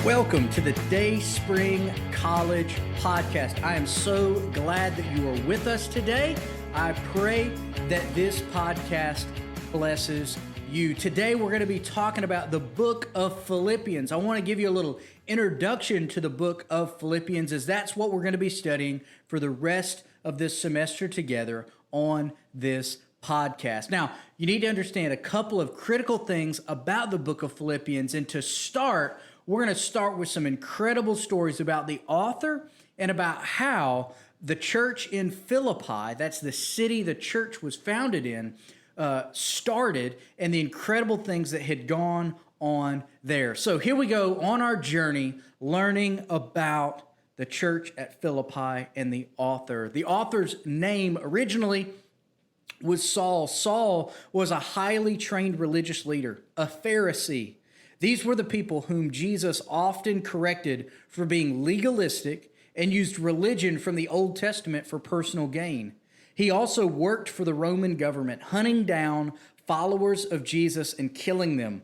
Welcome to the Day Spring College Podcast. I am so glad that you are with us today. I pray that this podcast blesses you. Today we're going to be talking about the book of Philippians. I want to give you a little introduction to the book of Philippians, as that's what we're going to be studying for the rest of this semester together on this podcast. Now, you need to understand a couple of critical things about the book of Philippians, and to start, we're going to start with some incredible stories about the author and about how the church in Philippi, that's the city the church was founded in, started, and the incredible things that had gone on there. So here we go on our journey learning about the church at Philippi and the author. The author's name originally was Saul. Saul was a highly trained religious leader, a Pharisee. These were the people whom Jesus often corrected for being legalistic and used religion from the Old Testament for personal gain. He also worked for the Roman government, hunting down followers of Jesus and killing them.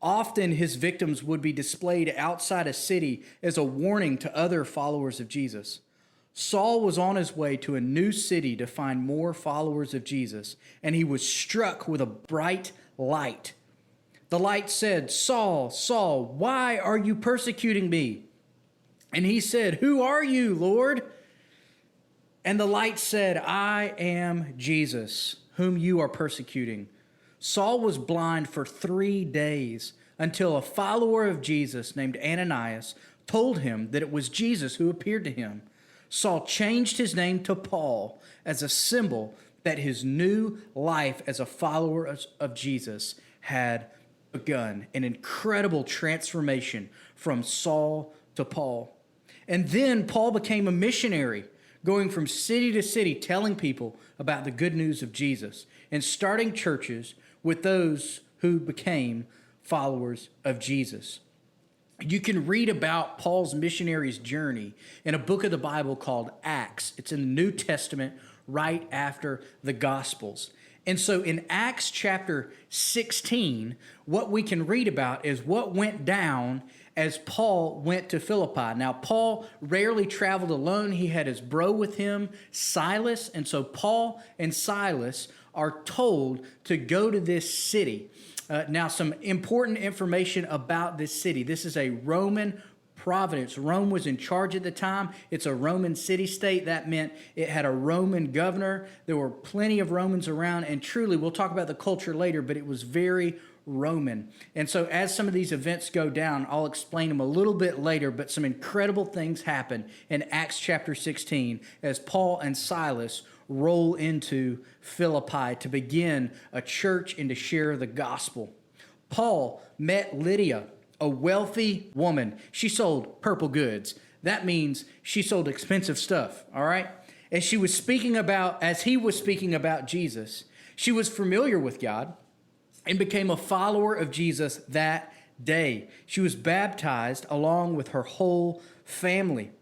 Often his victims would be displayed outside a city as a warning to other followers of Jesus. Saul was on his way to a new city to find more followers of Jesus, and he was struck with a bright light. The light said, "Saul, Saul, why are you persecuting me?" And he said, "Who are you, Lord?" And the light said, "I am Jesus, whom you are persecuting." Saul was blind for 3 days until a follower of Jesus named Ananias told him that it was Jesus who appeared to him. Saul changed his name to Paul as a symbol that his new life as a follower of Jesus had begun. An incredible transformation from Saul to Paul. And then Paul became a missionary, going from city to city, telling people about the good news of Jesus and starting churches with those who became followers of Jesus. You can read about Paul's missionary's journey in a book of the Bible called Acts. It's in the New Testament right after the Gospels. And so in Acts chapter 16, what we can read about is what went down as Paul went to Philippi. Now, Paul rarely traveled alone. He had his bro with him, Silas. And so Paul and Silas are told to go to this city. Now, some important information about this city. This is a Roman province. Rome was in charge at the time. It's a Roman city-state. That meant it had a Roman governor. There were plenty of Romans around, and truly, we'll talk about the culture later, but it was very Roman. And so as some of these events go down, I'll explain them a little bit later, but some incredible things happen in Acts chapter 16 as Paul and Silas roll into Philippi to begin a church and to share the gospel. Paul met Lydia, a wealthy woman. She sold purple goods. That means she sold expensive stuff, all right? As he was speaking about Jesus, she was familiar with God and became a follower of Jesus that day. She was baptized along with her whole family.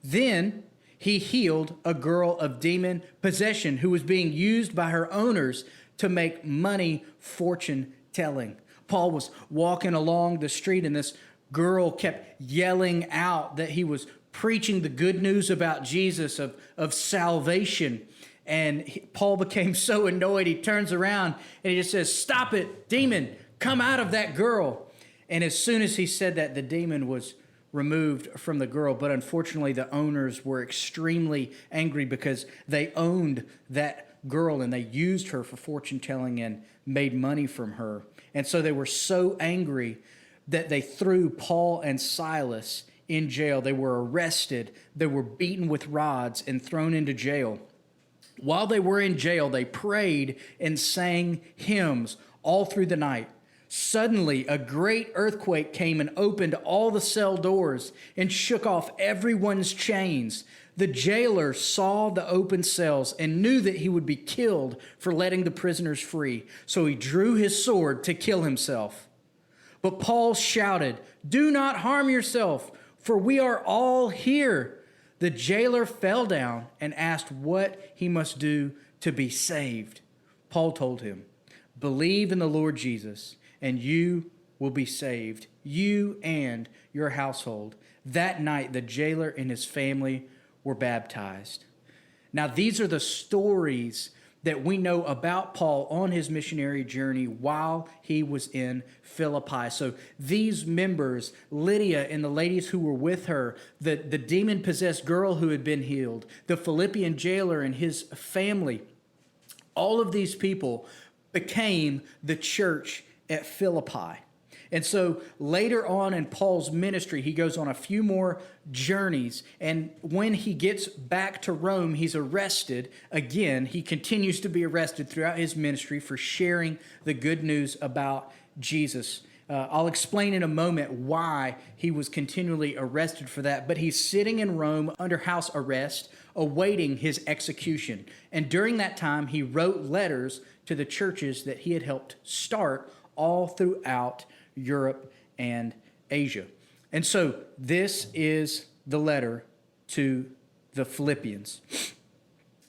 Then he healed a girl of demon possession who was being used by her owners to make money fortune telling. Paul was walking along the street, and this girl kept yelling out that he was preaching the good news about Jesus, of salvation. And Paul became so annoyed, he turns around and he just says, "Stop it, demon, come out of that girl." And as soon as he said that, the demon was removed from the girl. But unfortunately, the owners were extremely angry because they owned that girl and they used her for fortune telling and made money from her. And so they were so angry that they threw Paul and Silas in jail. They were arrested. They were beaten with rods and thrown into jail. While they were in jail, they prayed and sang hymns all through the night. Suddenly, a great earthquake came and opened all the cell doors and shook off everyone's chains. The jailer saw the open cells and knew that he would be killed for letting the prisoners free. So he drew his sword to kill himself. But Paul shouted, "Do not harm yourself, for we are all here." The jailer fell down and asked what he must do to be saved. Paul told him, "Believe in the Lord Jesus, and you will be saved, you and your household." That night, the jailer and his family were baptized. Now, these are the stories that we know about Paul on his missionary journey while he was in Philippi. So these members, Lydia and the ladies who were with her, the demon-possessed girl who had been healed, the Philippian jailer and his family, all of these people became the church at Philippi. And so later on in Paul's ministry, he goes on a few more journeys. And when he gets back to Rome, he's arrested again. He continues to be arrested throughout his ministry for sharing the good news about Jesus. I'll explain in a moment why he was continually arrested for that. But he's sitting in Rome under house arrest, awaiting his execution. And during that time, he wrote letters to the churches that he had helped start all throughout Europe and Asia. And so this is the letter to the Philippians.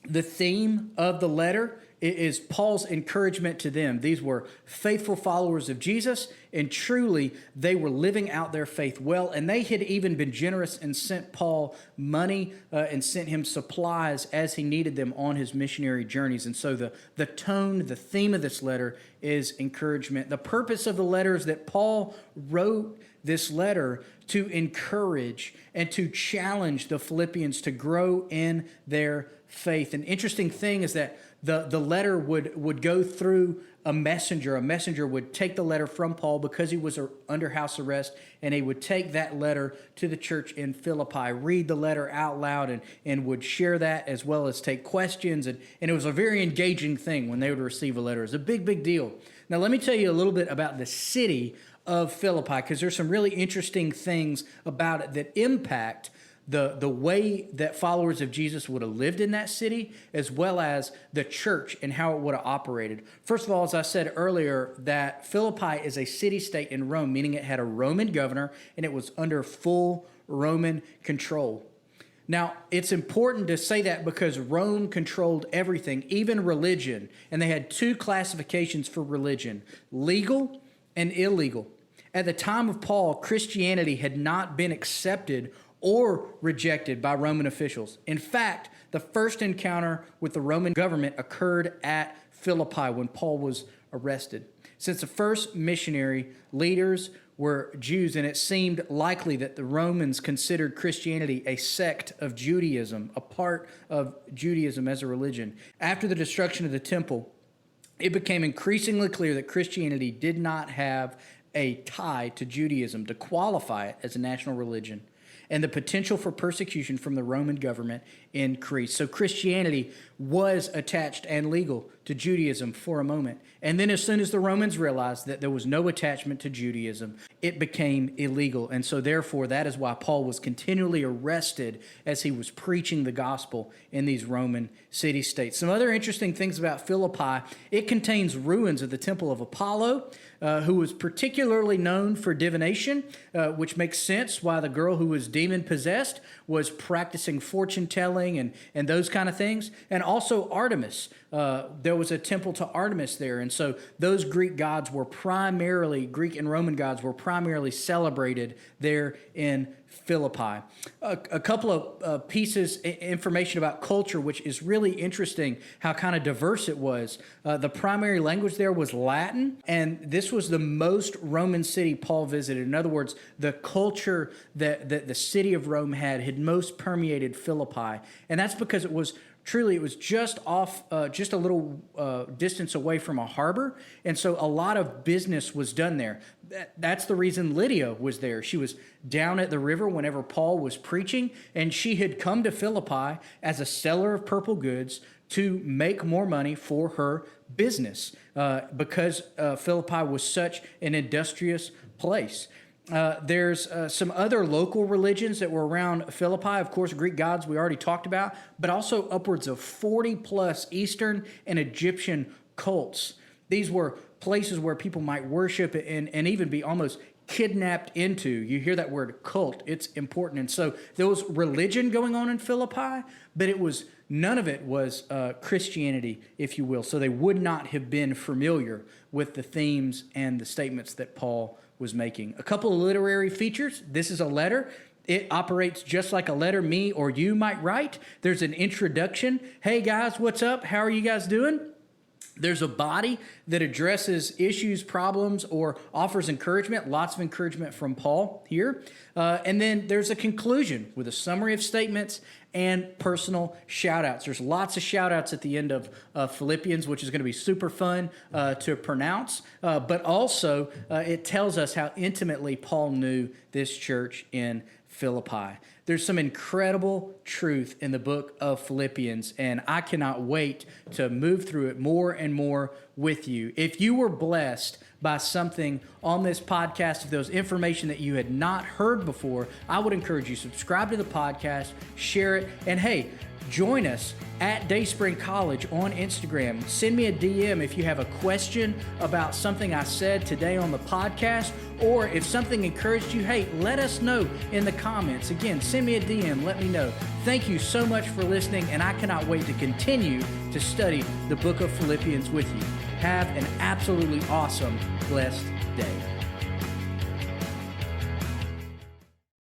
The theme of the letter is Paul's encouragement to them. These were faithful followers of Jesus, and truly they were living out their faith well, and they had even been generous and sent Paul money and sent him supplies as he needed them on his missionary journeys. And so the tone, the theme of this letter is encouragement. The purpose of the letter is that Paul wrote this letter to encourage and to challenge the Philippians to grow in their faith. An interesting thing is that the letter would go through a messenger. A messenger would take the letter from Paul because he was under house arrest, and he would take that letter to the church in Philippi, read the letter out loud, and would share that as well as take questions. And it was a very engaging thing when they would receive a letter. It was a big, big deal. Now, let me tell you a little bit about the city of Philippi, because there's some really interesting things about it that impact the way that followers of Jesus would have lived in that city, as well as the church and how it would have operated. First of all, as I said earlier, that Philippi is a city-state in Rome, meaning it had a Roman governor and it was under full Roman control. Now, it's important to say that because Rome controlled everything, even religion, and they had two classifications for religion: legal and illegal. At the time of Paul, Christianity had not been accepted or rejected by Roman officials. In fact, the first encounter with the Roman government occurred at Philippi when Paul was arrested. Since the first missionary leaders were Jews, and it seemed likely that the Romans considered Christianity a sect of Judaism, a part of Judaism as a religion. After the destruction of the temple, it became increasingly clear that Christianity did not have a tie to Judaism to qualify it as a national religion, and the potential for persecution from the Roman government increased. So Christianity was attached and legal to Judaism for a moment. And then as soon as the Romans realized that there was no attachment to Judaism, it became illegal. And so therefore, that is why Paul was continually arrested as he was preaching the gospel in these Roman city-states. Some other interesting things about Philippi: it contains ruins of the temple of Apollo, who was particularly known for divination, which makes sense why the girl who was demon-possessed was practicing fortune-telling and those kind of things. And also Artemis. There was a temple to Artemis there. And so those Greek gods were primarily, Greek and Roman gods were primarily celebrated there in Philippi. A couple of pieces, information about culture, which is really interesting, how kind of diverse it was. The primary language there was Latin, and this was the most Roman city Paul visited. In other words, the culture that the city of Rome had most permeated Philippi. And that's because it was just off, just a little distance away from a harbor. And so a lot of business was done there. That's the reason Lydia was there. She was down at the river whenever Paul was preaching, and she had come to Philippi as a seller of purple goods to make more money for her business because Philippi was such an industrious place. There's some other local religions that were around Philippi. Of course, Greek gods we already talked about, but also upwards of 40 plus Eastern and Egyptian cults. These were places where people might worship and even be almost kidnapped into. You hear that word cult, it's important. And so there was religion going on in Philippi, but none of it was Christianity, if you will. So they would not have been familiar with the themes and the statements that Paul was making. A couple of literary features. This is a letter. It operates just like a letter me or you might write. There's an introduction. Hey guys, what's up? How are you guys doing? There's a body that addresses issues, problems, or offers encouragement. Lots of encouragement from Paul here. And then there's a conclusion with a summary of statements and personal shout-outs. There's lots of shout-outs at the end of Philippians, which is going to be super fun to pronounce. But also, it tells us how intimately Paul knew this church in Philippi. There's some incredible truth in the book of Philippians, and I cannot wait to move through it more and more with you. If you were blessed by something on this podcast, if there was information that you had not heard before, I would encourage you, subscribe to the podcast, share it, and hey, join us at Dayspring College on Instagram. Send me a DM if you have a question about something I said today on the podcast, or if something encouraged you, hey, let us know in the comments. Again, send me a DM, let me know. Thank you so much for listening, and I cannot wait to continue to study the book of Philippians with you. Have an absolutely awesome, blessed day.